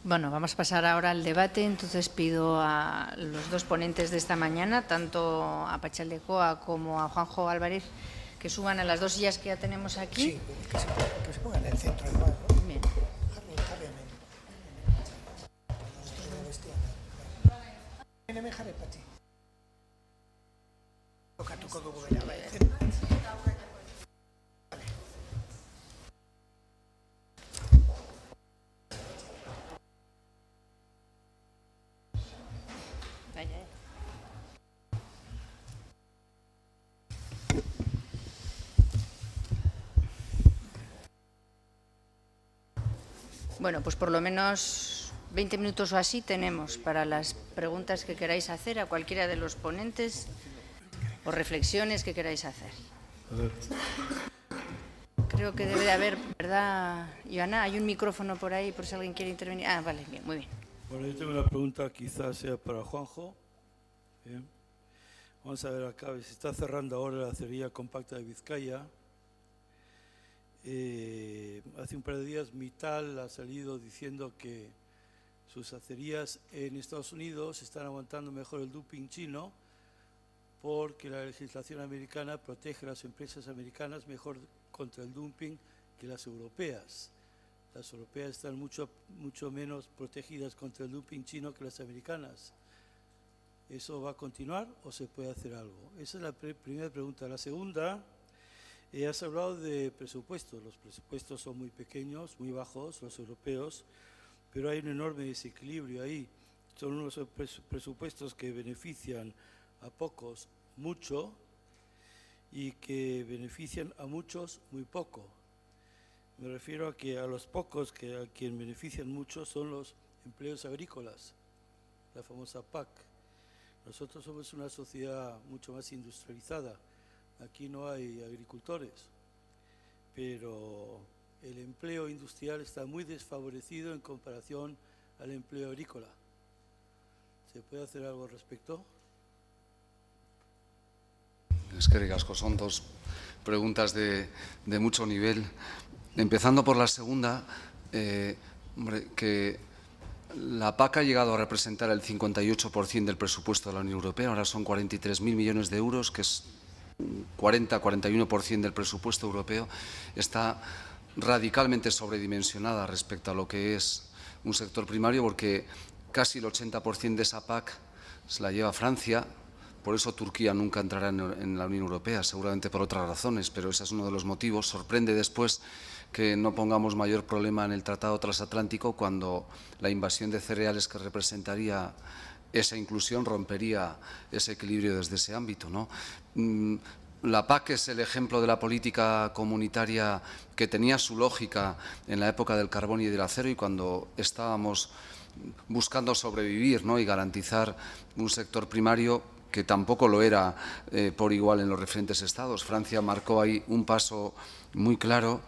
Bueno, vamos a pasar ahora al debate. Entonces pido a los dos ponentes de esta mañana, tanto a Pachaldecoa como a Juanjo Álvarez, que suban a las dos sillas que ya tenemos aquí. Sí, que se pongan en el centro igual, ¿no? Bien. Bueno, pues por lo menos 20 minutos o así tenemos para las preguntas que queráis hacer a cualquiera de los ponentes o reflexiones que queráis hacer. Creo que debe de haber, ¿verdad, Ivana? Hay un micrófono por ahí por si alguien quiere intervenir. Ah, vale, bien, muy bien. Bueno, yo tengo una pregunta, quizás sea para Juanjo. Bien. Vamos a ver acá, se está cerrando ahora la acería compacta de Vizcaya. Hace un par de días Mittal ha salido diciendo que sus acerías en Estados Unidos están aguantando mejor el dumping chino porque la legislación americana protege a las empresas americanas mejor contra el dumping que las europeas. Las europeas están mucho menos protegidas contra el dumping chino que las americanas. ¿Eso va a continuar o se puede hacer algo? Esa es la primera pregunta. La segunda, has hablado de presupuestos. Los presupuestos son muy pequeños, muy bajos, los europeos, pero hay un enorme desequilibrio ahí. Son unos presupuestos que benefician a pocos mucho y que benefician a muchos muy poco. Me refiero a que a los pocos que a quien benefician mucho son los empleos agrícolas, la famosa PAC. Nosotros somos una sociedad mucho más industrializada. Aquí no hay agricultores, pero el empleo industrial está muy desfavorecido en comparación al empleo agrícola. ¿Se puede hacer algo al respecto? Es que ricasco, son dos preguntas de mucho nivel. Empezando por la segunda, hombre, que la PAC ha llegado a representar el 58% del presupuesto de la Unión Europea, ahora son 43.000 millones de euros, que es 40-41% del presupuesto europeo. Está radicalmente sobredimensionada respecto a lo que es un sector primario, porque casi el 80% de esa PAC se la lleva Francia. Por eso Turquía nunca entrará en la Unión Europea, seguramente por otras razones, pero ese es uno de los motivos. Sorprende después que no pongamos mayor problema en el Tratado Transatlántico cuando la invasión de cereales que representaría esa inclusión rompería ese equilibrio desde ese ámbito, ¿no? La PAC es el ejemplo de la política comunitaria que tenía su lógica en la época del carbón y del acero, y cuando estábamos buscando sobrevivir, ¿no?, y garantizar un sector primario que tampoco lo era por igual en los diferentes estados. Francia marcó ahí un paso muy claro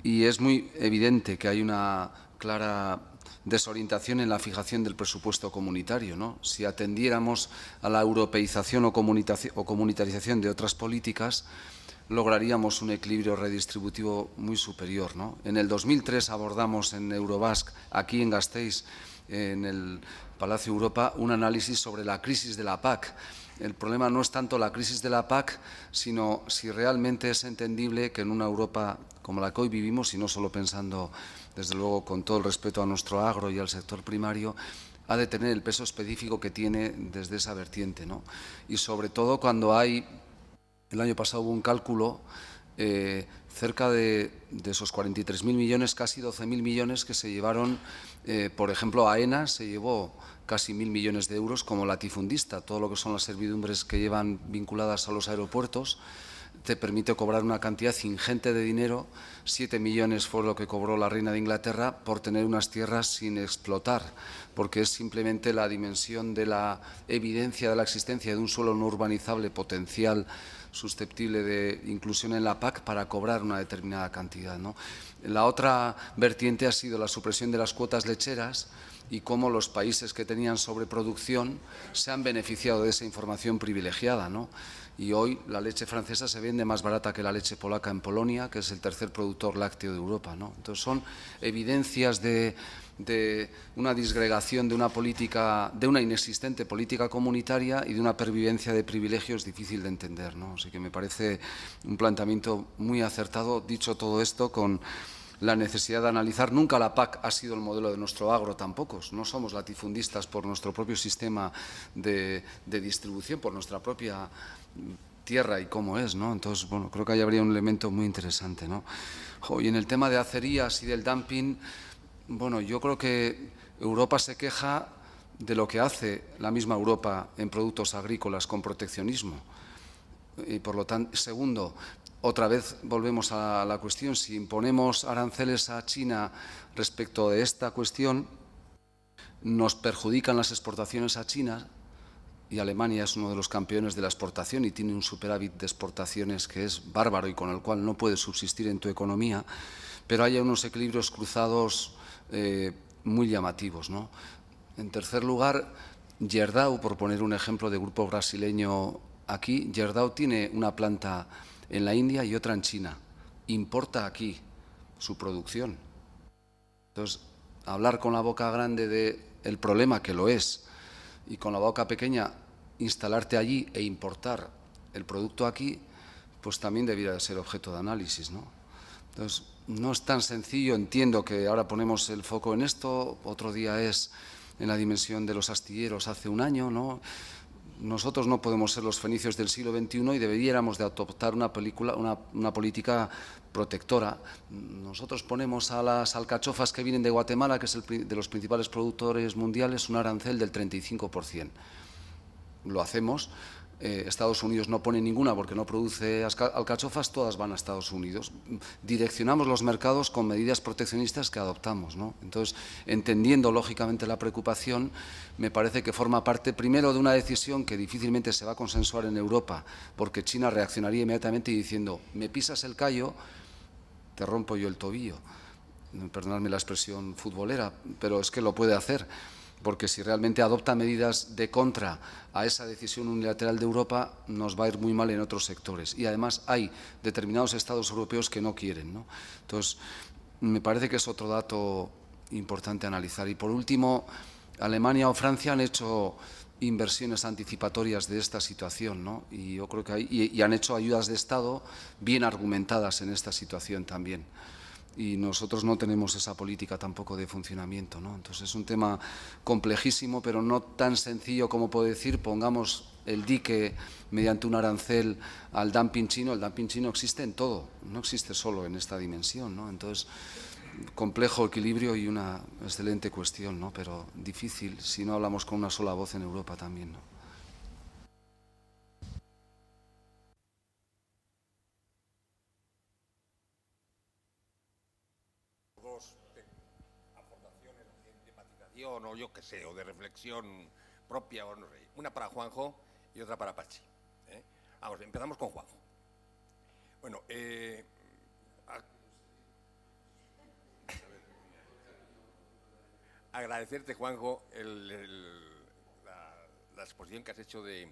y es muy evidente que hay una clara desorientación en la fijación del presupuesto comunitario, ¿no? Si atendiéramos a la europeización o comunitarización de otras políticas, lograríamos un equilibrio redistributivo muy superior, ¿no? En el 2003 abordamos en Eurobasque, aquí en Gasteiz, en el Palacio Europa, un análisis sobre la crisis de la PAC. El problema no es tanto la crisis de la PAC, sino si realmente es entendible que en una Europa como la que hoy vivimos, y no solo pensando, desde luego, con todo el respeto a nuestro agro y al sector primario, ha de tener el peso específico que tiene desde esa vertiente, ¿no? Y sobre todo cuando hay, el año pasado hubo un cálculo, cerca de esos 43.000 millones, casi 12.000 millones que se llevaron, por ejemplo, AENA se llevó casi 1.000 millones de euros como latifundista. Todo lo que son las servidumbres que llevan vinculadas a los aeropuertos te permite cobrar una cantidad ingente de dinero. 7 millones fue lo que cobró la reina de Inglaterra por tener unas tierras sin explotar, porque es simplemente la dimensión de la evidencia de la existencia de un suelo no urbanizable potencial susceptible de inclusión en la PAC para cobrar una determinada cantidad, ¿no? La otra vertiente ha sido la supresión de las cuotas lecheras y cómo los países que tenían sobreproducción se han beneficiado de esa información privilegiada, ¿no? Y hoy la leche francesa se vende más barata que la leche polaca en Polonia, que es el tercer productor lácteo de Europa, ¿no? Entonces son evidencias de de una disgregación de una política, de una inexistente política comunitaria y de una pervivencia de privilegios difícil de entender, ¿no? Así que me parece un planteamiento muy acertado. Dicho todo esto, con la necesidad de analizar, nunca la PAC ha sido el modelo de nuestro agro tampoco, no somos latifundistas por nuestro propio sistema de distribución, por nuestra propia tierra y cómo es, ¿no? Entonces, bueno, creo que ahí habría un elemento muy interesante, ¿no? Y en el tema de acerías y del dumping, bueno, yo creo que Europa se queja de lo que hace la misma Europa en productos agrícolas con proteccionismo. Y por lo tanto, segundo, otra vez volvemos a la cuestión, si imponemos aranceles a China respecto de esta cuestión, nos perjudican las exportaciones a China, y Alemania es uno de los campeones de la exportación y tiene un superávit de exportaciones que es bárbaro y con el cual no puedes subsistir en tu economía, pero hay unos equilibrios cruzados muy llamativos, ¿no? En tercer lugar, Gerdau, por poner un ejemplo de grupo brasileño aquí, Gerdau tiene una planta en la India y otra en China. Importa aquí su producción. Entonces, hablar con la boca grande del problema, que lo es, y con la boca pequeña instalarte allí e importar el producto aquí, pues también debiera ser objeto de análisis, ¿no? Entonces, no es tan sencillo. Entiendo que ahora ponemos el foco en esto, otro día es en la dimensión de los astilleros hace un año, ¿no? Nosotros no podemos ser los fenicios del siglo XXI y deberíamos de adoptar una política protectora. Nosotros ponemos a las alcachofas que vienen de Guatemala, que es de los principales productores mundiales, un arancel del 35%. Lo hacemos. Estados Unidos no pone ninguna porque no produce alcachofas, todas van a Estados Unidos. Direccionamos los mercados con medidas proteccionistas que adoptamos, ¿no? Entonces, entendiendo lógicamente la preocupación, me parece que forma parte primero de una decisión que difícilmente se va a consensuar en Europa, porque China reaccionaría inmediatamente diciendo: me pisas el callo, te rompo yo el tobillo. Perdonadme la expresión futbolera, pero es que lo puede hacer, porque si realmente adopta medidas de contra a esa decisión unilateral de Europa, nos va a ir muy mal en otros sectores. Y además hay determinados estados europeos que no quieren, ¿no? Entonces, me parece que es otro dato importante a analizar. Y por último, Alemania o Francia han hecho inversiones anticipatorias de esta situación, ¿no? Y yo creo que y han hecho ayudas de Estado bien argumentadas en esta situación también. Y nosotros no tenemos esa política tampoco de funcionamiento, ¿no? Entonces es un tema complejísimo, pero no tan sencillo como puedo decir, pongamos el dique mediante un arancel al dumping chino. El dumping chino existe en todo, no existe solo en esta dimensión, ¿no? Entonces, complejo equilibrio y una excelente cuestión, ¿no? Pero difícil si no hablamos con una sola voz en Europa también, ¿no? O yo qué sé, o de reflexión propia, o no sé. Una para Juanjo y otra para Pachi. Vamos, empezamos con Juanjo. Bueno, agradecerte, Juanjo, la exposición que has hecho de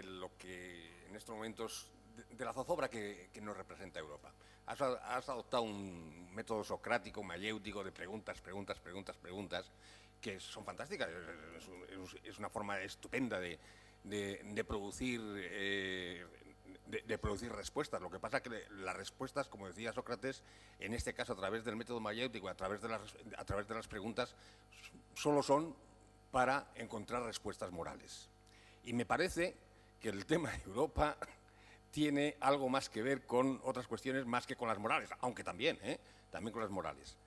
lo que en estos momentos, de la zozobra que nos representa Europa. Has adoptado un método socrático, mayéutico, de preguntas, que son fantásticas. Es una forma estupenda de producir respuestas. Lo que pasa es que las respuestas, como decía Sócrates, en este caso a través del método mayéutico, a través de las preguntas, solo son para encontrar respuestas morales. Y me parece que el tema de Europa tiene algo más que ver con otras cuestiones más que con las morales, aunque también con las morales.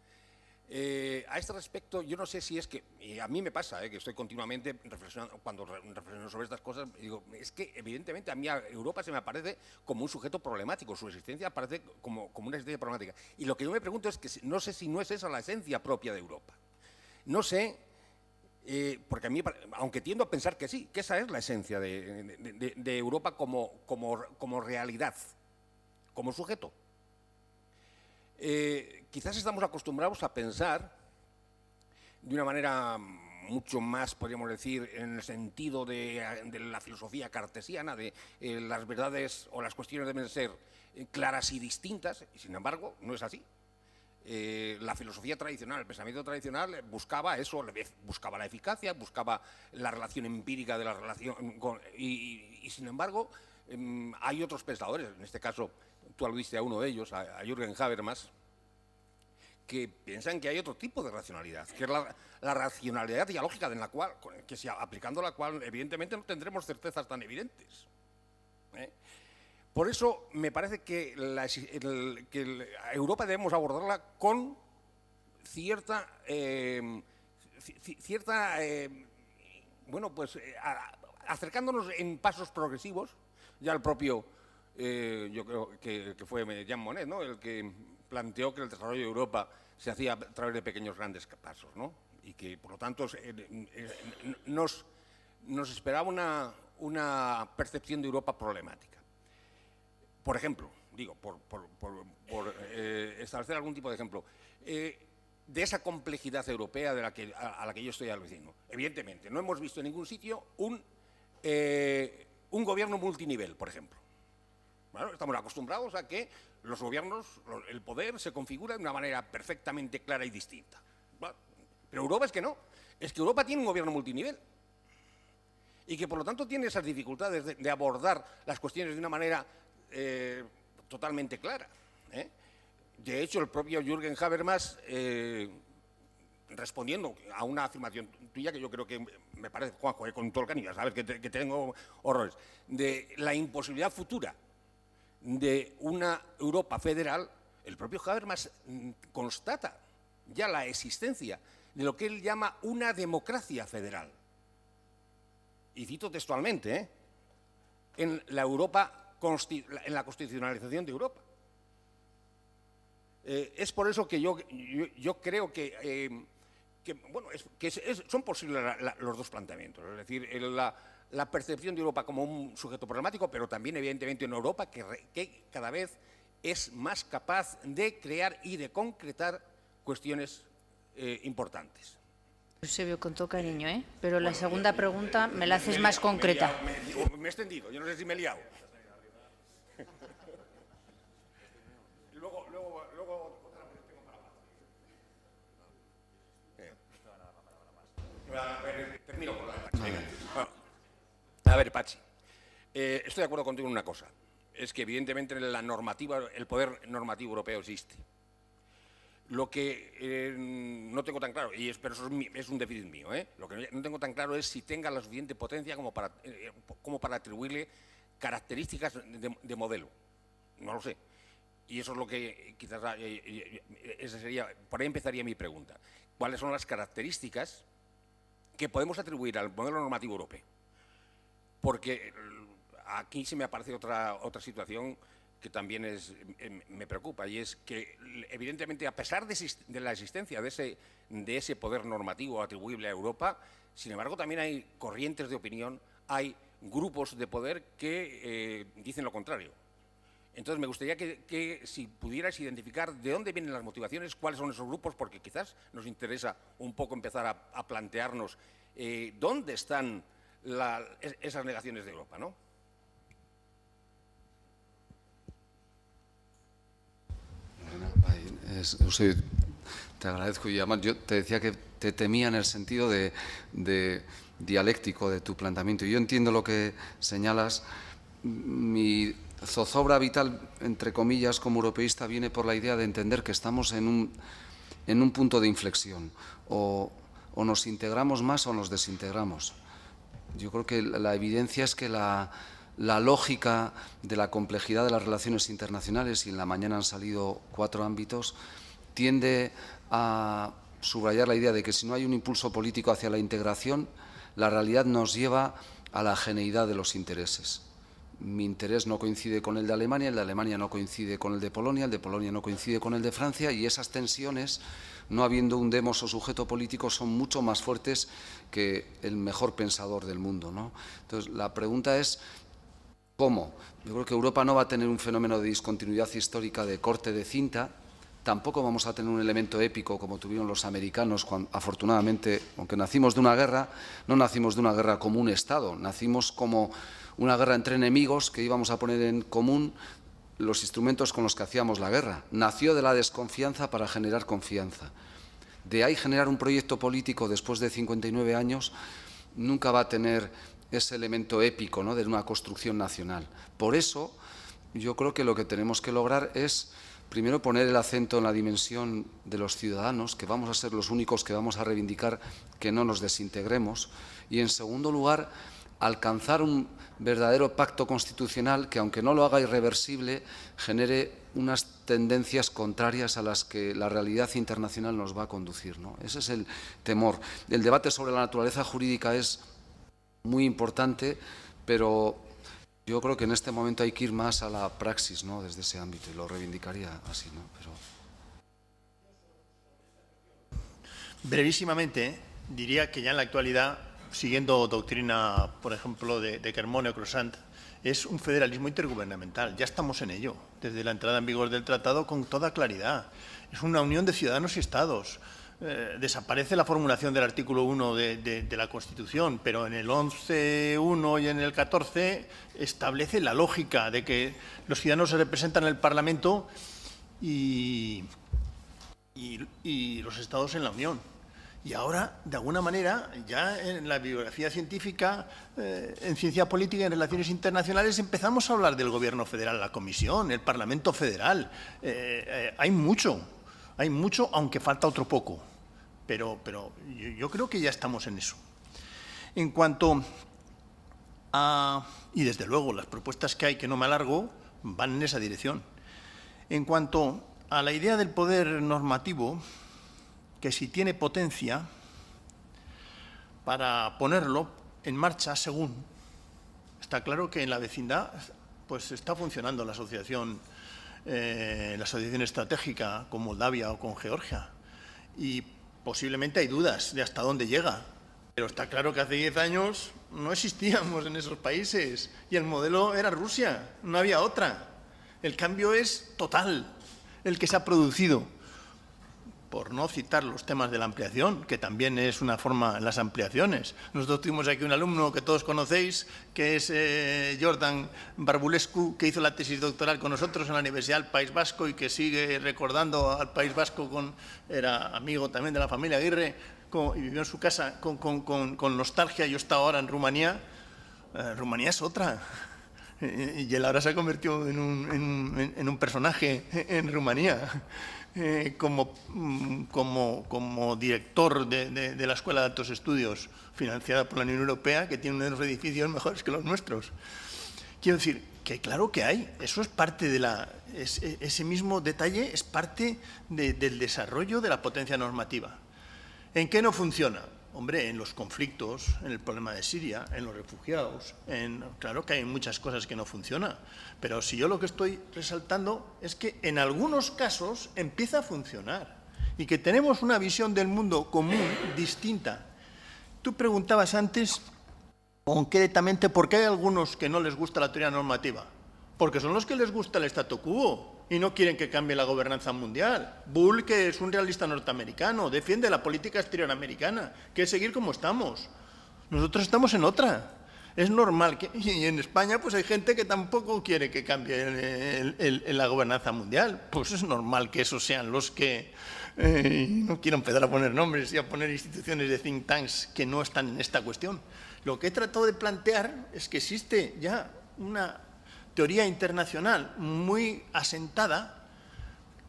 A este respecto, yo no sé si es que, y a mí me pasa, que estoy continuamente reflexionando, cuando reflexiono sobre estas cosas, digo, es que evidentemente a mí Europa se me aparece como un sujeto problemático, su existencia aparece como una existencia problemática. Y lo que yo me pregunto es que no sé si no es esa la esencia propia de Europa. No sé, porque a mí, aunque tiendo a pensar que sí, que esa es la esencia de Europa como realidad, como sujeto. Quizás estamos acostumbrados a pensar de una manera mucho más, podríamos decir, en el sentido de la filosofía cartesiana, de las verdades o las cuestiones deben ser claras y distintas, y sin embargo no es así. la filosofía tradicional, el pensamiento tradicional buscaba eso, buscaba la eficacia, buscaba la relación empírica de la relación, y sin embargo hay otros pensadores, en este caso tú aludiste a uno de ellos, a Jürgen Habermas, que piensan que hay otro tipo de racionalidad, que es la racionalidad dialógica, en la cual, aplicando la cual evidentemente no tendremos certezas tan evidentes. Por eso me parece que Europa debemos abordarla con cierta, acercándonos en pasos progresivos. Ya el propio, yo creo que fue Jean Monnet, ¿no?, el que planteó que el desarrollo de Europa se hacía a través de pequeños grandes pasos, ¿no?, y que por lo tanto nos esperaba una percepción de Europa problemática. Por ejemplo, digo, por establecer algún tipo de ejemplo, de esa complejidad europea a la que yo estoy aludiendo. Evidentemente, no hemos visto en ningún sitio un gobierno multinivel, por ejemplo. Bueno, estamos acostumbrados a que los gobiernos, el poder se configura de una manera perfectamente clara y distinta. Bueno, pero Europa es que no. Es que Europa tiene un gobierno multinivel y que por lo tanto tiene esas dificultades de abordar las cuestiones de una manera totalmente clara. De hecho, el propio Jürgen Habermas, respondiendo a una afirmación tuya que yo creo que me parece, Juanjo, con todo el cariño, ya sabes que tengo horrores, de la imposibilidad futura de una Europa federal, el propio Habermas constata ya la existencia de lo que él llama una democracia federal. Y cito textualmente, en la constitucionalización de Europa. Es por eso que yo creo que son posibles los dos planteamientos, es decir, la percepción de Europa como un sujeto problemático, pero también evidentemente una Europa que cada vez es más capaz de crear y de concretar cuestiones importantes. Eusebio, con todo cariño, pero la segunda pregunta me la haces más concreta. Me he extendido, yo no sé si me he liado. Luego otra vez tengo para Pachi. Termino con la de Pachi. A ver, Pachi, estoy de acuerdo contigo en una cosa. Es que evidentemente la normativa, el poder normativo europeo existe. Lo que no tengo tan claro, pero eso es un déficit mío, lo que no tengo tan claro es si tenga la suficiente potencia como para atribuirle características de modelo. No lo sé. Y eso es lo que quizás, por ahí empezaría mi pregunta. ¿Cuáles son las características que podemos atribuir al modelo normativo europeo? Porque aquí se me aparece otra situación que también me preocupa, y es que evidentemente a pesar de la existencia de ese poder normativo atribuible a Europa, sin embargo también hay corrientes de opinión, hay grupos de poder que dicen lo contrario. Entonces me gustaría que si pudieras identificar de dónde vienen las motivaciones, cuáles son esos grupos, porque quizás nos interesa un poco empezar a plantearnos dónde están esas negaciones de Europa, ¿no? Te agradezco, y además yo te decía que te temía en el sentido de dialéctico de tu planteamiento. Yo entiendo lo que señalas. Mi zozobra vital, entre comillas, como europeísta, viene por la idea de entender que estamos en un punto de inflexión. O nos integramos más o nos desintegramos. Yo creo que la evidencia es que la lógica de la complejidad de las relaciones internacionales, y en la mañana han salido 4 ámbitos, tiende a subrayar la idea de que si no hay un impulso político hacia la integración, la realidad nos lleva a la geneidad de los intereses. Mi interés no coincide con el de Alemania no coincide con el de Polonia no coincide con el de Francia, y esas tensiones, no habiendo un demos o sujeto político, son mucho más fuertes que el mejor pensador del mundo, ¿no? Entonces, la pregunta es ¿cómo? Yo creo que Europa no va a tener un fenómeno de discontinuidad histórica de corte de cinta. Tampoco vamos a tener un elemento épico como tuvieron los americanos, cuando, afortunadamente, aunque nacimos de una guerra, no nacimos de una guerra como un Estado, nacimos como una guerra entre enemigos que íbamos a poner en común los instrumentos con los que hacíamos la guerra. Nació de la desconfianza para generar confianza. De ahí generar un proyecto político después de 59 años nunca va a tener ese elemento épico, ¿no?, de una construcción nacional. Por eso yo creo que lo que tenemos que lograr es, primero, poner el acento en la dimensión de los ciudadanos, que vamos a ser los únicos que vamos a reivindicar que no nos desintegremos, y en segundo lugar, alcanzar un verdadero pacto constitucional que, aunque no lo haga irreversible, genere unas tendencias contrarias a las que la realidad internacional nos va a conducir, ¿no? Ese es el temor. El debate sobre la naturaleza jurídica es muy importante, pero yo creo que en este momento hay que ir más a la praxis, ¿no?, desde ese ámbito, y lo reivindicaría así, ¿no? Pero... Brevísimamente, diría que ya en la actualidad, siguiendo doctrina, por ejemplo, de Kermone o Croissant, es un federalismo intergubernamental. Ya estamos en ello, desde la entrada en vigor del tratado, con toda claridad. Es una unión de ciudadanos y estados. Desaparece la formulación del artículo 1 de la Constitución, pero en el 11.1 y en el 14 establece la lógica de que los ciudadanos se representan en el Parlamento y los estados en la Unión. Y ahora, de alguna manera, ya en la bibliografía científica, en ciencia política y en relaciones internacionales, empezamos a hablar del Gobierno federal, la Comisión, el Parlamento federal. Hay mucho, aunque falta otro poco. Pero yo creo que ya estamos en eso. En cuanto a... Y desde luego, las propuestas que hay, que no me alargo, van en esa dirección. En cuanto a la idea del poder normativo, que si tiene potencia para ponerlo en marcha según. Está claro que en la vecindad pues está funcionando la asociación estratégica con Moldavia o con Georgia, y posiblemente hay dudas de hasta dónde llega, pero está claro que hace 10 años no existíamos en esos países y el modelo era Rusia, no había otra. El cambio es total, el que se ha producido. Por no citar los temas de la ampliación, que también es una forma en las ampliaciones. Nosotros tuvimos aquí un alumno que todos conocéis, que es Jordan Barbulescu, que hizo la tesis doctoral con nosotros en la Universidad del País Vasco y que sigue recordando al País Vasco, era amigo también de la familia Aguirre, y vivió en su casa con nostalgia. Yo estaba ahora en Rumanía. Rumanía es otra. Y él ahora se ha convertido en un personaje en Rumanía. Como director de la Escuela de Altos Estudios financiada por la Unión Europea, que tiene unos edificios mejores que los nuestros. Quiero decir que claro que hay, eso es parte de ese mismo detalle es parte del desarrollo de la potencia normativa. ¿En qué no funciona? Hombre, en los conflictos, en el problema de Siria, en los refugiados, claro que hay muchas cosas que no funcionan, pero si yo lo que estoy resaltando es que en algunos casos empieza a funcionar y que tenemos una visión del mundo común distinta. Tú preguntabas antes concretamente por qué hay algunos que no les gusta la teoría normativa. Porque son los que les gusta el statu quo y no quieren que cambie la gobernanza mundial. Bull, que es un realista norteamericano, defiende la política exterior americana, que es seguir como estamos. Nosotros estamos en otra. Es normal que... Y en España pues hay gente que tampoco quiere que cambie la gobernanza mundial. Pues es normal que esos sean los que... no quiero empezar a poner nombres y a poner instituciones de think tanks que no están en esta cuestión. Lo que he tratado de plantear es que existe ya una teoría internacional muy asentada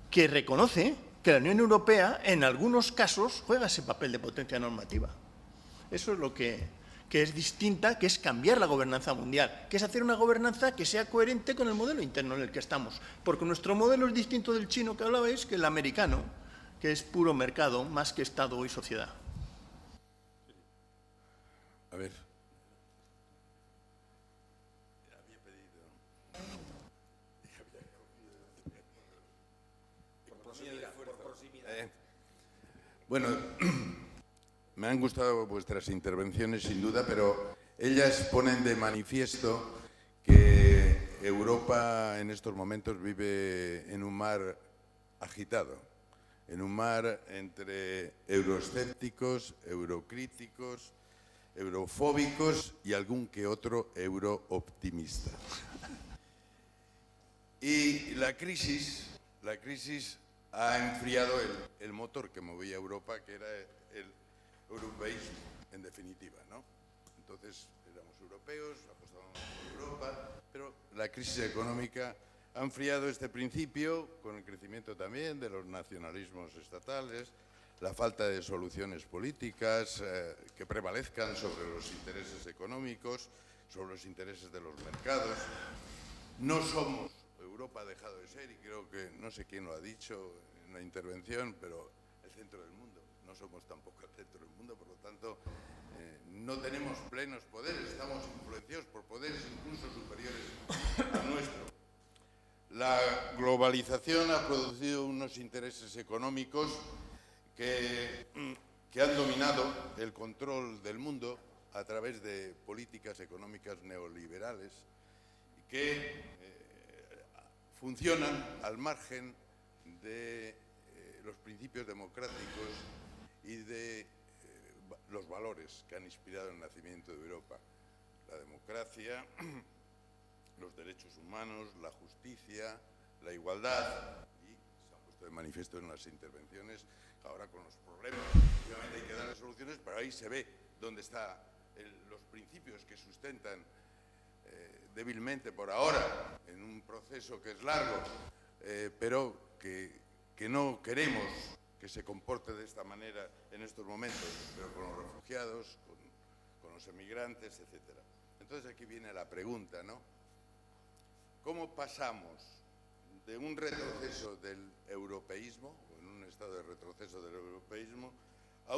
que reconoce que la Unión Europea en algunos casos juega ese papel de potencia normativa. Eso es lo que es distinta, que es cambiar la gobernanza mundial, que es hacer una gobernanza que sea coherente con el modelo interno en el que estamos. Porque nuestro modelo es distinto del chino que hablabais, que el americano, que es puro mercado más que Estado y sociedad. A ver. Bueno, me han gustado vuestras intervenciones sin duda, pero ellas ponen de manifiesto que Europa en estos momentos vive en un mar agitado, en un mar entre euroescépticos, eurocríticos, eurofóbicos y algún que otro eurooptimista. Y la crisis ha enfriado el motor que movía Europa, que era el europeísmo, en definitiva, ¿no? Entonces, éramos europeos, apostábamos por Europa, pero la crisis económica ha enfriado este principio, con el crecimiento también de los nacionalismos estatales, la falta de soluciones políticas que prevalezcan sobre los intereses económicos, sobre los intereses de los mercados. No somos, Europa ha dejado de ser, y creo que, no sé quién lo ha dicho en la intervención, pero el centro del mundo. No somos tampoco el centro del mundo, por lo tanto, no tenemos plenos poderes, estamos influenciados por poderes incluso superiores al nuestro. La globalización ha producido unos intereses económicos que han dominado el control del mundo a través de políticas económicas neoliberales que funcionan al margen de los principios democráticos y de los valores que han inspirado el nacimiento de Europa. La democracia, los derechos humanos, la justicia, la igualdad, y se han puesto de manifiesto en las intervenciones ahora con los problemas. Obviamente hay que darle soluciones, pero ahí se ve dónde están los principios que sustentan débilmente por ahora, en un proceso que es largo, pero que no queremos que se comporte de esta manera en estos momentos, pero con los refugiados, con los emigrantes, etc. Entonces aquí viene la pregunta, ¿no? ¿Cómo pasamos de un retroceso del europeísmo, o en un estado de retroceso del europeísmo, a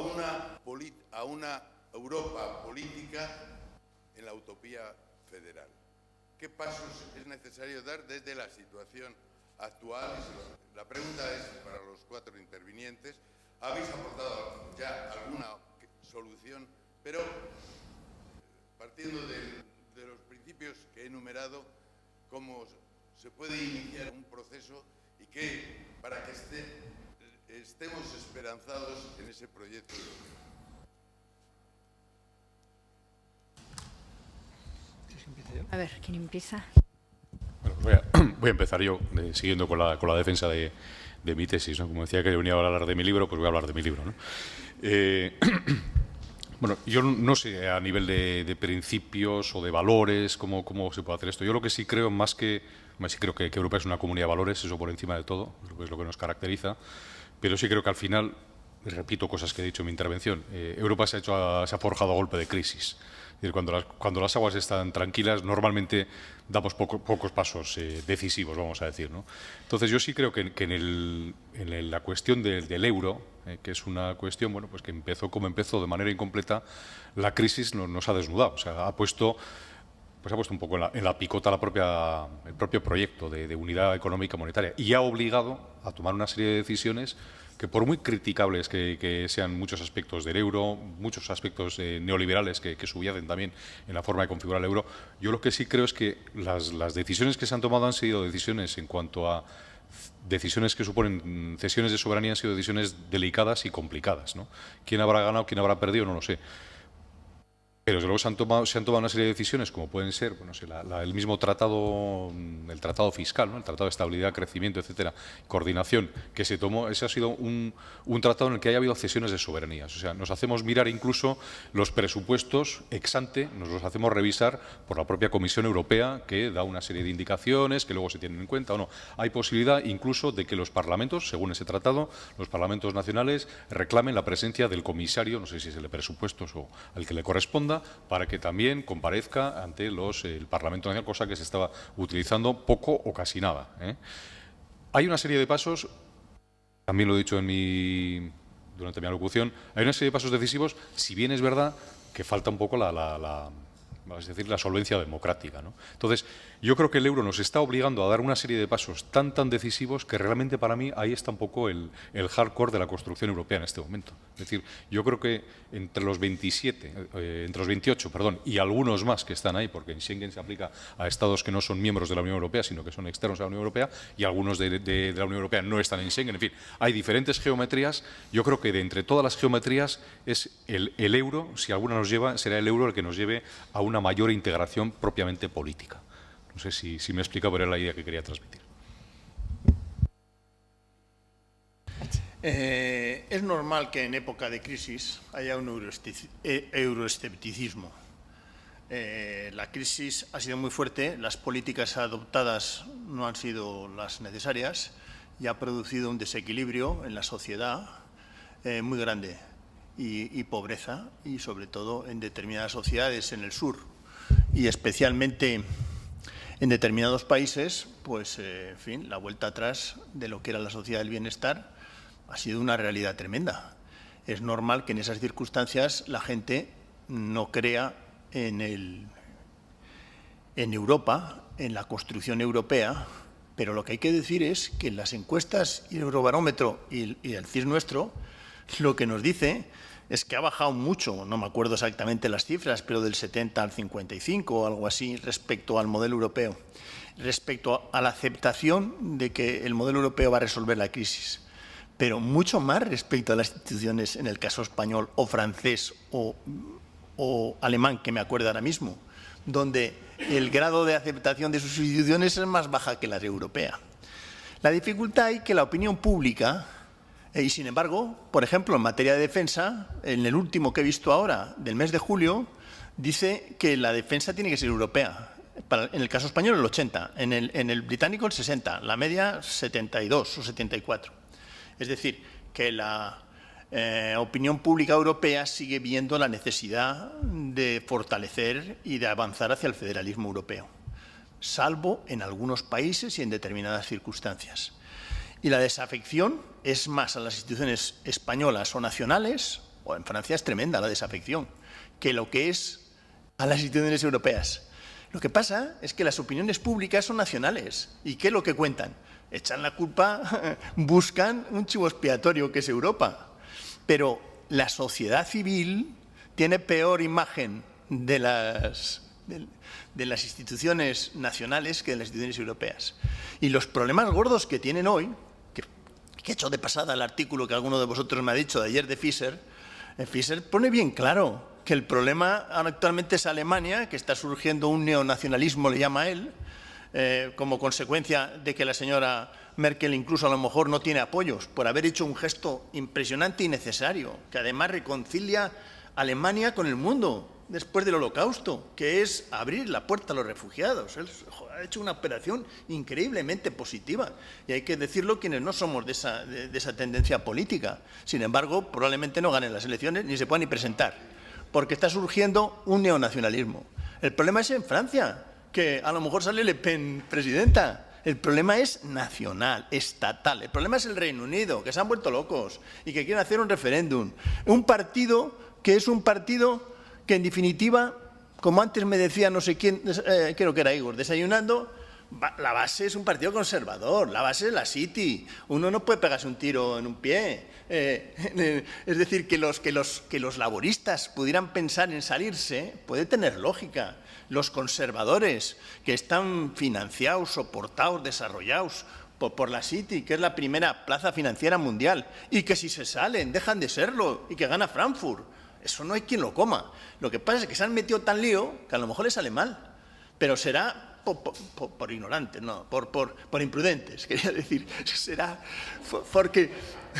una Europa política en la utopía federal? ¿Qué pasos es necesario dar desde la situación actual? La pregunta es para los cuatro intervinientes. Habéis aportado ya alguna solución, pero partiendo de los principios que he enumerado, ¿cómo se puede iniciar un proceso y para que estemos esperanzados en ese proyecto europeo? A ver, ¿quién empieza? Bueno, voy a empezar yo, siguiendo con la defensa de mi tesis, ¿no? Como decía que yo venía a hablar de mi libro, pues voy a hablar de mi libro, ¿no? Bueno, yo no sé a nivel de principios o de valores cómo se puede hacer esto. Yo lo que sí creo, sí creo que Europa es una comunidad de valores, eso por encima de todo, es lo que nos caracteriza, pero sí creo que al final, repito cosas que he dicho en mi intervención, Europa se ha forjado a golpe de crisis. Es decir, cuando las aguas están tranquilas, normalmente damos pocos pasos decisivos, vamos a decir, ¿no? Entonces, yo sí creo que en la cuestión del euro, que es una cuestión, bueno, pues que empezó como empezó de manera incompleta, la crisis nos ha desnudado, o sea, ha puesto un poco en la picota el propio proyecto de unidad económica monetaria y ha obligado a tomar una serie de decisiones que, por muy criticables que sean muchos aspectos del euro, muchos aspectos neoliberales que subyacen también en la forma de configurar el euro, yo lo que sí creo es que las decisiones que se han tomado han sido decisiones en cuanto a decisiones que suponen cesiones de soberanía, han sido decisiones delicadas y complicadas, ¿no? ¿Quién habrá ganado, quién habrá perdido? No lo sé. Pero luego se han tomado una serie de decisiones, como pueden ser, bueno, el mismo tratado, el tratado fiscal, ¿no? El tratado de estabilidad, crecimiento, etcétera, coordinación que se tomó. Ese ha sido un tratado en el que haya habido cesiones de soberanías. O sea, nos hacemos mirar incluso los presupuestos ex ante, nos los hacemos revisar por la propia Comisión Europea, que da una serie de indicaciones que luego se tienen en cuenta o no. Hay posibilidad incluso de que los parlamentos, según ese tratado, los parlamentos nacionales reclamen la presencia del comisario, no sé si es el de presupuestos o al que le corresponda, para que también comparezca ante el Parlamento Nacional, cosa que se estaba utilizando poco o casi nada, ¿eh? Hay una serie de pasos, también lo he dicho durante mi alocución, hay una serie de pasos decisivos, si bien es verdad que falta un poco la solvencia democrática, ¿no? Entonces, yo creo que el euro nos está obligando a dar una serie de pasos tan decisivos que realmente para mí ahí está un poco el hardcore de la construcción europea en este momento. Es decir, yo creo que entre los 28, y algunos más que están ahí, porque en Schengen se aplica a estados que no son miembros de la Unión Europea, sino que son externos a la Unión Europea, y algunos de la Unión Europea no están en Schengen, en fin, hay diferentes geometrías. Yo creo que de entre todas las geometrías es el euro, si alguna nos lleva, será el euro el que nos lleve a una mayor integración propiamente política. No sé si me he explicado, pero era la idea que quería transmitir. Es normal que en época de crisis haya un euroescepticismo. La crisis ha sido muy fuerte, las políticas adoptadas no han sido las necesarias y ha producido un desequilibrio en la sociedad muy grande y pobreza, y sobre todo en determinadas sociedades en el sur y especialmente en determinados países, pues, en fin, la vuelta atrás de lo que era la sociedad del bienestar ha sido una realidad tremenda. Es normal que en esas circunstancias la gente no crea en Europa, en la construcción europea, pero lo que hay que decir es que las encuestas y el Eurobarómetro y el CIS nuestro lo que nos dice es que ha bajado mucho, no me acuerdo exactamente las cifras, pero del 70 al 55 o algo así respecto al modelo europeo, respecto a la aceptación de que el modelo europeo va a resolver la crisis, pero mucho más respecto a las instituciones, en el caso español o francés o alemán, que me acuerdo ahora mismo, donde el grado de aceptación de sus instituciones es más baja que la europea. La dificultad es que la opinión pública, y sin embargo, por ejemplo, en materia de defensa, en el último que he visto ahora, del mes de julio, dice que la defensa tiene que ser europea. En el caso español el 80, en el británico el 60, la media 72 o 74. Es decir, que la opinión pública europea sigue viendo la necesidad de fortalecer y de avanzar hacia el federalismo europeo, salvo en algunos países y en determinadas circunstancias. Y la desafección es más a las instituciones españolas o nacionales, o en Francia es tremenda la desafección, que lo que es a las instituciones europeas. Lo que pasa es que las opiniones públicas son nacionales. ¿Y qué es lo que cuentan? Echan la culpa, buscan un chivo expiatorio que es Europa. Pero la sociedad civil tiene peor imagen de las instituciones nacionales que de las instituciones europeas. Y los problemas gordos que tienen hoy, que he hecho de pasada el artículo que alguno de vosotros me ha dicho de ayer de Fischer, Fischer pone bien claro que el problema actualmente es Alemania, que está surgiendo un neonacionalismo, le llama él, como consecuencia de que la señora Merkel incluso a lo mejor no tiene apoyos por haber hecho un gesto impresionante y necesario, que además reconcilia Alemania con el mundo después del Holocausto, que es abrir la puerta a los refugiados. Él ha hecho una operación increíblemente positiva y hay que decirlo quienes no somos de esa tendencia política. Sin embargo, probablemente no ganen las elecciones ni se puedan ni presentar, porque está surgiendo un neonacionalismo. El problema es en Francia, que a lo mejor sale Le Pen presidenta. El problema es nacional, estatal. El problema es el Reino Unido, que se han vuelto locos y que quieren hacer un referéndum. Un partido que es un partido que, en definitiva, como antes me decía no sé quién, creo que era Igor, desayunando, la base es un partido conservador, la base es la City. Uno no puede pegarse un tiro en un pie. Es decir, que los laboristas pudieran pensar en salirse puede tener lógica. Los conservadores, que están financiados, soportados, desarrollados por la City, que es la primera plaza financiera mundial, y que si se salen dejan de serlo y que gana Frankfurt, eso no hay quien lo coma. Lo que pasa es que se han metido tan lío que a lo mejor les sale mal, pero será por ignorantes, no, por imprudentes, quería decir. Será porque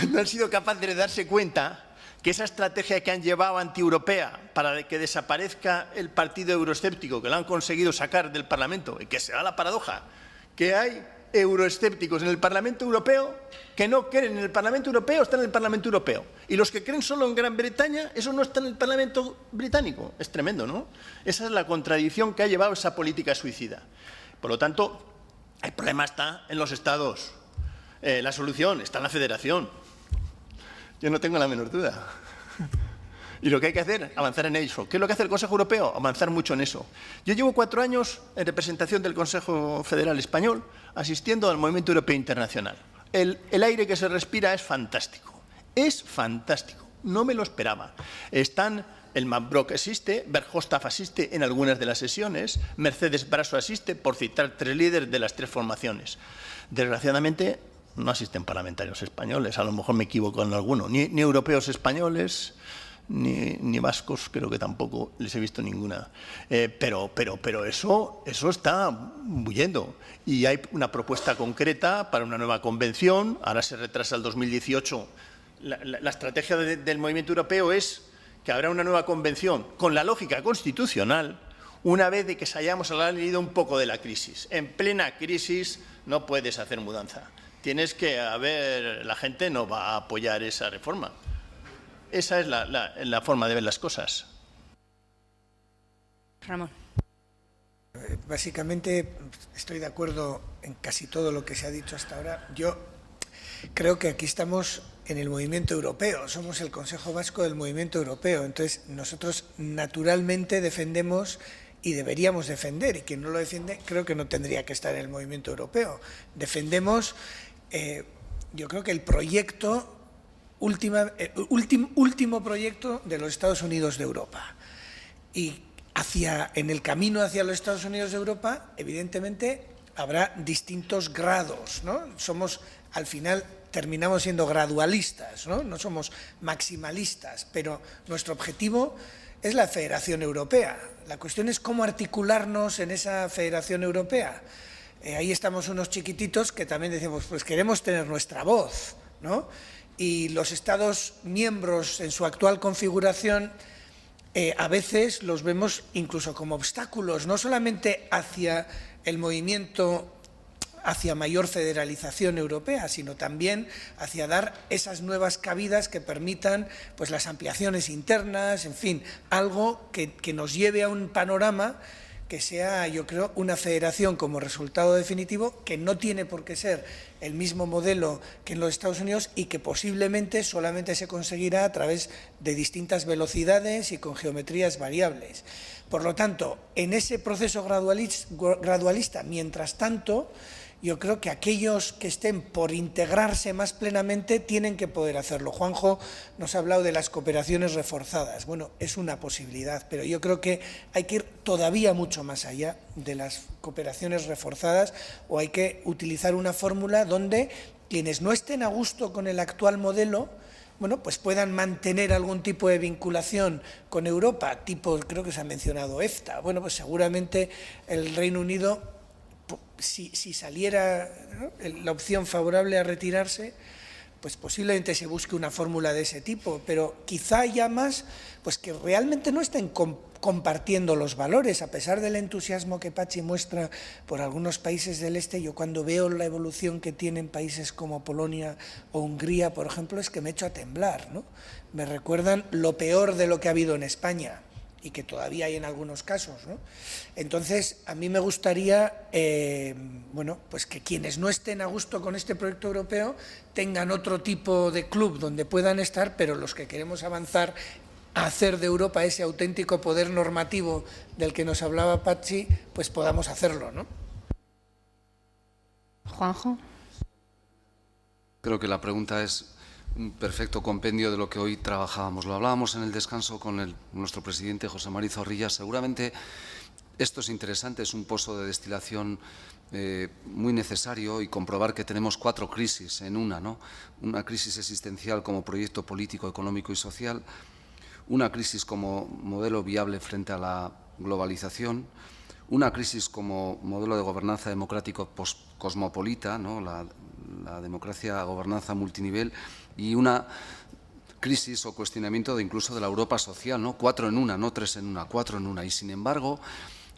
no han sido capaces de darse cuenta que esa estrategia que han llevado antieuropea para que desaparezca el partido euroescéptico, que lo han conseguido sacar del Parlamento, y que será la paradoja, que hay euroescépticos en el Parlamento Europeo que no creen en el Parlamento Europeo, están en el Parlamento Europeo. Y los que creen solo en Gran Bretaña, eso no está en el Parlamento británico. Es tremendo, ¿no? Esa es la contradicción que ha llevado esa política suicida. Por lo tanto, el problema está en los Estados. La solución está en la Federación. Yo no tengo la menor duda. Y lo que hay que hacer, avanzar en eso. ¿Qué es lo que hace el Consejo Europeo? Avanzar mucho en eso. Yo llevo 4 años en representación del Consejo Federal Español asistiendo al movimiento europeo internacional. El aire que se respira es fantástico. Es fantástico. No me lo esperaba. Elmar Brok asiste, Verhofstadt asiste en algunas de las sesiones, Mercedes Brasso asiste, por citar 3 líderes de las 3 formaciones. Desgraciadamente, no asisten parlamentarios españoles, a lo mejor me equivoco en alguno, ni europeos españoles, ni vascos, creo que tampoco les he visto ninguna. Pero eso está huyendo. Y hay una propuesta concreta para una nueva convención. Ahora se retrasa el 2018. La estrategia del movimiento europeo es que habrá una nueva convención con la lógica constitucional una vez de que se hayamos salido un poco de la crisis. En plena crisis no puedes hacer mudanza. Tienes que la gente no va a apoyar esa reforma. Esa es la forma de ver las cosas. Ramón. Básicamente estoy de acuerdo en casi todo lo que se ha dicho hasta ahora. Yo creo que aquí estamos en el movimiento europeo, somos el Consejo Vasco del movimiento europeo, entonces nosotros naturalmente defendemos y deberíamos defender, y quien no lo defiende creo que no tendría que estar en el movimiento europeo. Defendemos, yo creo que el proyecto, último proyecto de los Estados Unidos de Europa. Y en el camino hacia los Estados Unidos de Europa, evidentemente, habrá distintos grados, ¿no? Al final, terminamos siendo gradualistas, ¿no? No somos maximalistas, pero nuestro objetivo es la Federación Europea. La cuestión es cómo articularnos en esa Federación Europea. Ahí estamos unos chiquititos que también decimos, pues queremos tener nuestra voz, ¿no? Y los Estados miembros en su actual configuración a veces los vemos incluso como obstáculos, no solamente hacia el movimiento hacia mayor federalización europea, sino también hacia dar esas nuevas cabidas que permitan pues las ampliaciones internas, en fin, algo que nos lleve a un panorama que sea, yo creo, una federación como resultado definitivo, que no tiene por qué ser el mismo modelo que en los Estados Unidos y que posiblemente solamente se conseguirá a través de distintas velocidades y con geometrías variables. Por lo tanto, en ese proceso gradualista, mientras tanto, yo creo que aquellos que estén por integrarse más plenamente tienen que poder hacerlo. Juanjo nos ha hablado de las cooperaciones reforzadas. Bueno, es una posibilidad, pero yo creo que hay que ir todavía mucho más allá de las cooperaciones reforzadas, o hay que utilizar una fórmula donde quienes no estén a gusto con el actual modelo, bueno, pues puedan mantener algún tipo de vinculación con Europa, tipo, creo que se ha mencionado EFTA. Bueno, pues seguramente el Reino Unido, si saliera, ¿no?, la opción favorable a retirarse, pues posiblemente se busque una fórmula de ese tipo, pero quizá ya más pues que realmente no estén compartiendo los valores, a pesar del entusiasmo que Patxi muestra por algunos países del este. Yo cuando veo la evolución que tienen países como Polonia o Hungría, por ejemplo, es que me echo a temblar, ¿no? Me recuerdan lo peor de lo que ha habido en España, y que todavía hay en algunos casos, ¿no? Entonces, a mí me gustaría, bueno, pues que quienes no estén a gusto con este proyecto europeo tengan otro tipo de club donde puedan estar, pero los que queremos avanzar a hacer de Europa ese auténtico poder normativo del que nos hablaba Patxi, pues podamos hacerlo, ¿no? Juanjo. Creo que la pregunta es un perfecto compendio de lo que hoy trabajábamos. Lo hablábamos en el descanso con nuestro presidente José Mari Zorrilla. Seguramente esto es interesante, es un pozo de destilación muy necesario, y comprobar que tenemos 4 crisis en una, ¿no? Una crisis existencial como proyecto político, económico y social, una crisis como modelo viable frente a la globalización, una crisis como modelo de gobernanza democrático cosmopolita, ¿no?, la democracia, gobernanza multinivel, y una crisis o cuestionamiento incluso de la Europa social, ¿no? 4 en una, no 3 en una, 4 en una. Y sin embargo,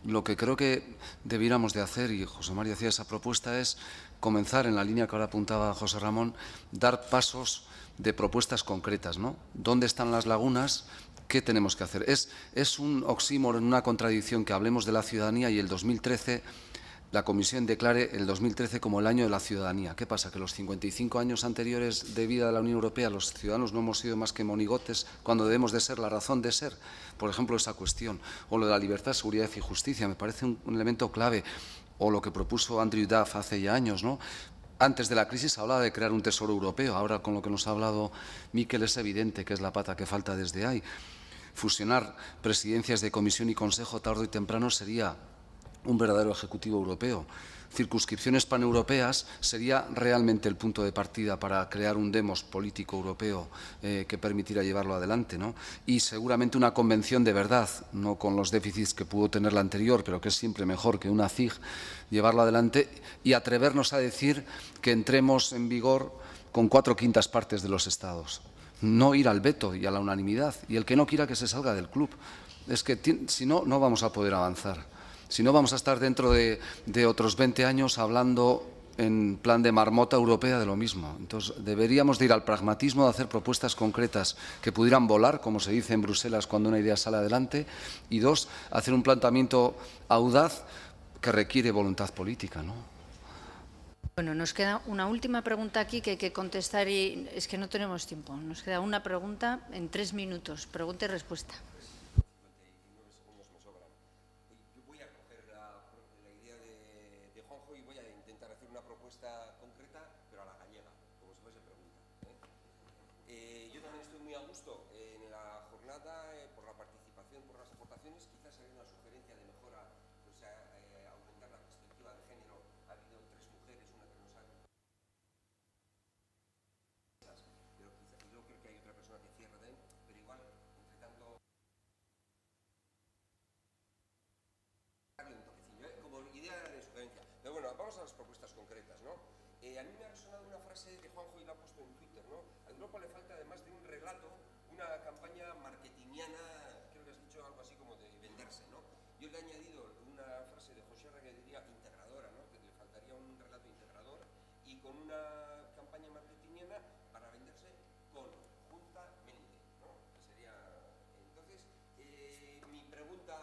lo que creo que debiéramos de hacer, y José María hacía esa propuesta, es comenzar en la línea que ahora apuntaba José Ramón, dar pasos de propuestas concretas, ¿no? ¿Dónde están las lagunas? ¿Qué tenemos que hacer? Es un oxímoron, una contradicción que hablemos de la ciudadanía y el 2013... la Comisión declare el 2013 como el año de la ciudadanía. ¿Qué pasa? ¿Que los 55 años anteriores de vida de la Unión Europea los ciudadanos no hemos sido más que monigotes cuando debemos de ser la razón de ser? Por ejemplo, esa cuestión. O lo de la libertad, seguridad y justicia, me parece un elemento clave. O lo que propuso Andrew Duff hace ya años, ¿no? Antes de la crisis hablaba de crear un tesoro europeo. Ahora, con lo que nos ha hablado Miquel, es evidente que es la pata que falta desde ahí. Fusionar presidencias de Comisión y Consejo tarde y temprano sería un verdadero ejecutivo europeo. circunscripciones paneuropeas sería realmente el punto de partida para crear un demos político europeo que permitiera llevarlo adelante, ¿no? Y seguramente una convención de verdad, no con los déficits que pudo tener la anterior, pero que es siempre mejor que una CIG, llevarlo adelante y atrevernos a decir que entremos en vigor con 4/5 partes de los Estados. No ir al veto y a la unanimidad, y el que no quiera que se salga del club. Es que si no, no vamos a poder avanzar. Si no, vamos a estar dentro de otros 20 años hablando en plan de marmota europea de lo mismo. Entonces, deberíamos de ir al pragmatismo de hacer propuestas concretas que pudieran volar, como se dice en Bruselas cuando una idea sale adelante, y dos, hacer un planteamiento audaz que requiere voluntad política, ¿no? Bueno, nos queda una última pregunta aquí que hay que contestar y es que no tenemos tiempo. Nos queda una pregunta en 3 minutos. Pregunta y respuesta. Yo voy a coger la idea de Juanjo y voy a intentar hacer una propuesta concreta, pero a la gallega, como si fuese pregunta. Yo también estoy muy a gusto en la jornada por la participación, por las aportaciones. Quizás hay una sugerencia de mejora, o sea, aumentar la perspectiva de género. Ha habido 3 mujeres, una que nos ha... Pero quizás, y luego creo que hay otra persona que cierra de él, pero igual, entre tanto... Como idea de sugerencia. Pero bueno, vamos a las propuestas concretas, ¿no? A mí me ha resonado una frase de Juanjo y la ha puesto en Twitter, ¿no? A Europa le falta, además de un relato, una campaña marketingiana, creo que has dicho algo así como de venderse, ¿no? Yo le he añadido una frase de José Arra que diría integradora, ¿no? Que le faltaría un relato integrador y con una campaña marketingiana para venderse conjuntamente, ¿no? Que sería... Entonces, mi propuesta,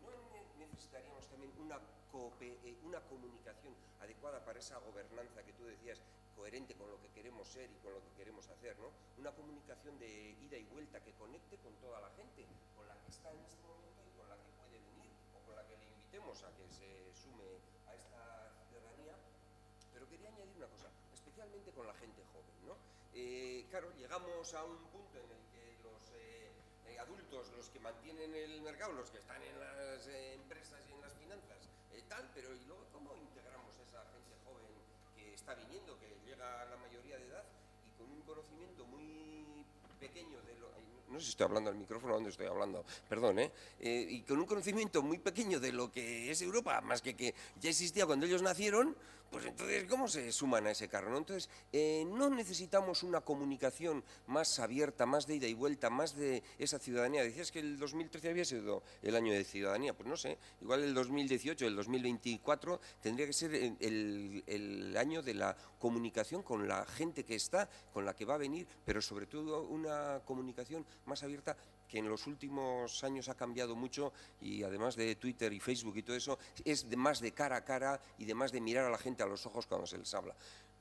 ¿no necesitaríamos también una comunicación adecuada para esa gobernanza que tú decías, coherente con lo que queremos ser y con lo que queremos hacer, ¿no? Una comunicación de ida y vuelta que conecte con toda la gente, con la que está en este momento y con la que puede venir, o con la que le invitemos a que se sume a esta ciudadanía. Pero quería añadir una cosa, especialmente con la gente joven, ¿no? Claro, llegamos a un punto en el que los adultos, los que mantienen el mercado, los que están en las empresas y en las finanzas, pero ¿y luego cómo integramos a esa gente joven que está viniendo, que llega a la mayoría de edad y con un conocimiento muy pequeño de lo... No sé si estoy hablando al micrófono o dónde estoy hablando, perdón, y con un conocimiento muy pequeño de lo que es Europa, más que ya existía cuando ellos nacieron, pues entonces, ¿cómo se suman a ese carro, ¿no? Entonces, no necesitamos una comunicación más abierta, más de ida y vuelta, más de esa ciudadanía. Decías que el 2013 había sido el año de ciudadanía, pues no sé, igual el 2018, el 2024 tendría que ser el año de la comunicación con la gente que está, con la que va a venir, pero sobre todo una comunicación más abierta que en los últimos años ha cambiado mucho y además de Twitter y Facebook y todo eso, es más de cara a cara y de más de mirar a la gente a los ojos cuando se les habla.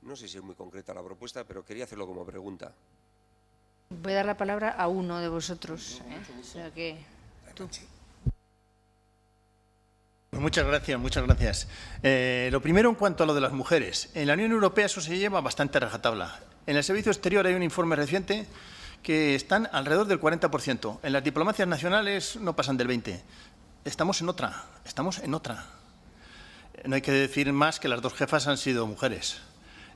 No sé si es muy concreta la propuesta, pero quería hacerlo como pregunta. Voy a dar la palabra a uno de vosotros. O sea que tú. Pues muchas gracias, muchas gracias. Lo primero en cuanto a lo de las mujeres. En la Unión Europea eso se lleva bastante a rajatabla. En el servicio exterior hay un informe reciente que están alrededor del 40%. En las diplomacias nacionales no pasan del 20%. Estamos en otra, No hay que decir más que las 2 jefas han sido mujeres.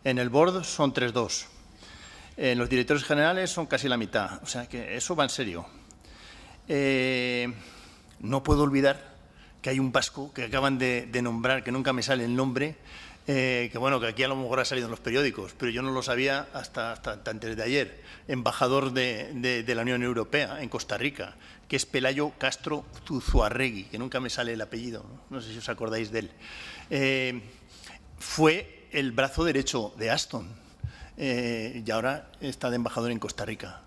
En el board son 3-2. En los directores generales son casi la mitad. O sea que eso va en serio. No puedo olvidar que hay un vasco que acaban de nombrar, que nunca me sale el nombre, que bueno, que aquí a lo mejor ha salido en los periódicos, pero yo no lo sabía hasta antes de ayer, embajador de la Unión Europea en Costa Rica, que es Pelayo Castro Zuzuarregui, que nunca me sale el apellido, no sé si os acordáis de él. Fue el brazo derecho de Ashton y ahora está de embajador en Costa Rica.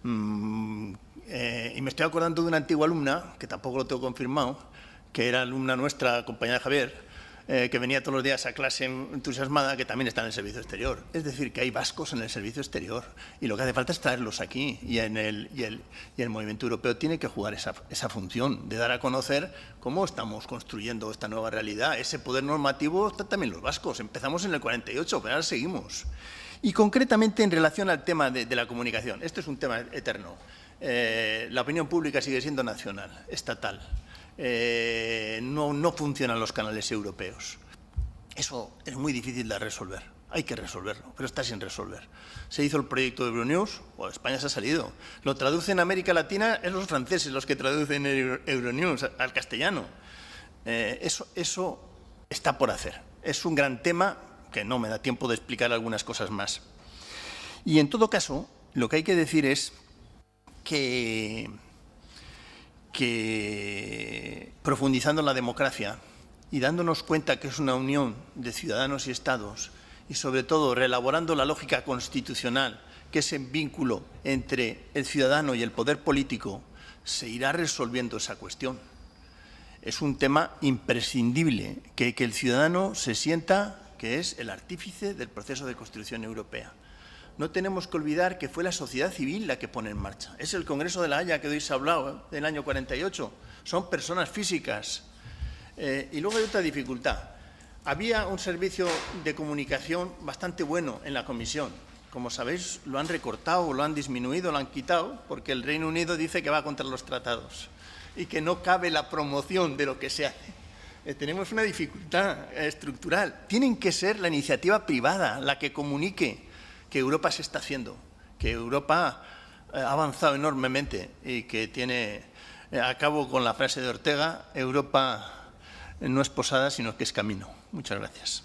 Y me estoy acordando de una antigua alumna, que tampoco lo tengo confirmado, que era alumna nuestra, compañera de Javier, que venía todos los días a clase entusiasmada, que también está en el servicio exterior. Es decir, que hay vascos en el servicio exterior y lo que hace falta es traerlos aquí y el movimiento europeo tiene que jugar esa función de dar a conocer cómo estamos construyendo esta nueva realidad. Ese poder normativo está también los vascos. Empezamos en el 48, pero ahora seguimos. Y concretamente en relación al tema de la comunicación. Este es un tema eterno. La opinión pública sigue siendo nacional, estatal. no funcionan los canales europeos. Eso es muy difícil de resolver. Hay que resolverlo, pero está sin resolver. Se hizo el proyecto de Euronews, España se ha salido. Lo traduce en América Latina, es los franceses los que traducen Euronews al castellano. Eso está por hacer. Es un gran tema que no me da tiempo de explicar algunas cosas más. Y en todo caso, lo que hay que decir es que profundizando en la democracia y dándonos cuenta que es una unión de ciudadanos y estados, y sobre todo reelaborando la lógica constitucional, que es el vínculo entre el ciudadano y el poder político, se irá resolviendo esa cuestión. Es un tema imprescindible que el ciudadano se sienta que es el artífice del proceso de construcción europea. No tenemos que olvidar que fue la sociedad civil la que pone en marcha. Es el Congreso de la Haya que hoy se ha hablado, del año 48. Son personas físicas. Y luego hay otra dificultad. Había un servicio de comunicación bastante bueno en la comisión. Como sabéis, lo han recortado, lo han disminuido, lo han quitado, porque el Reino Unido dice que va contra los tratados y que no cabe la promoción de lo que se hace. Tenemos una dificultad estructural. Tienen que ser la iniciativa privada la que comunique que Europa se está haciendo, que Europa ha avanzado enormemente y que tiene, acabo con la frase de Ortega, Europa no es posada, sino que es camino. Muchas gracias.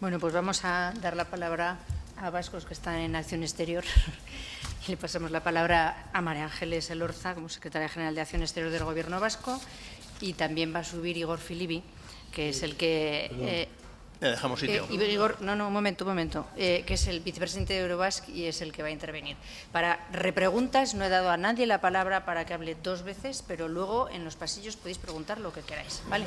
Bueno, pues vamos a dar la palabra a vascos que están en Acción Exterior. Y le pasamos la palabra a María Ángeles Elorza, como secretaria general de Acción Exterior del Gobierno vasco, y también va a subir Igor Filibi, que es el que... Le dejamos sitio. Igor, un momento, que es el vicepresidente de Eurobasque y es el que va a intervenir. Para repreguntas no he dado a nadie la palabra para que hable 2 veces, pero luego en los pasillos podéis preguntar lo que queráis, ¿vale?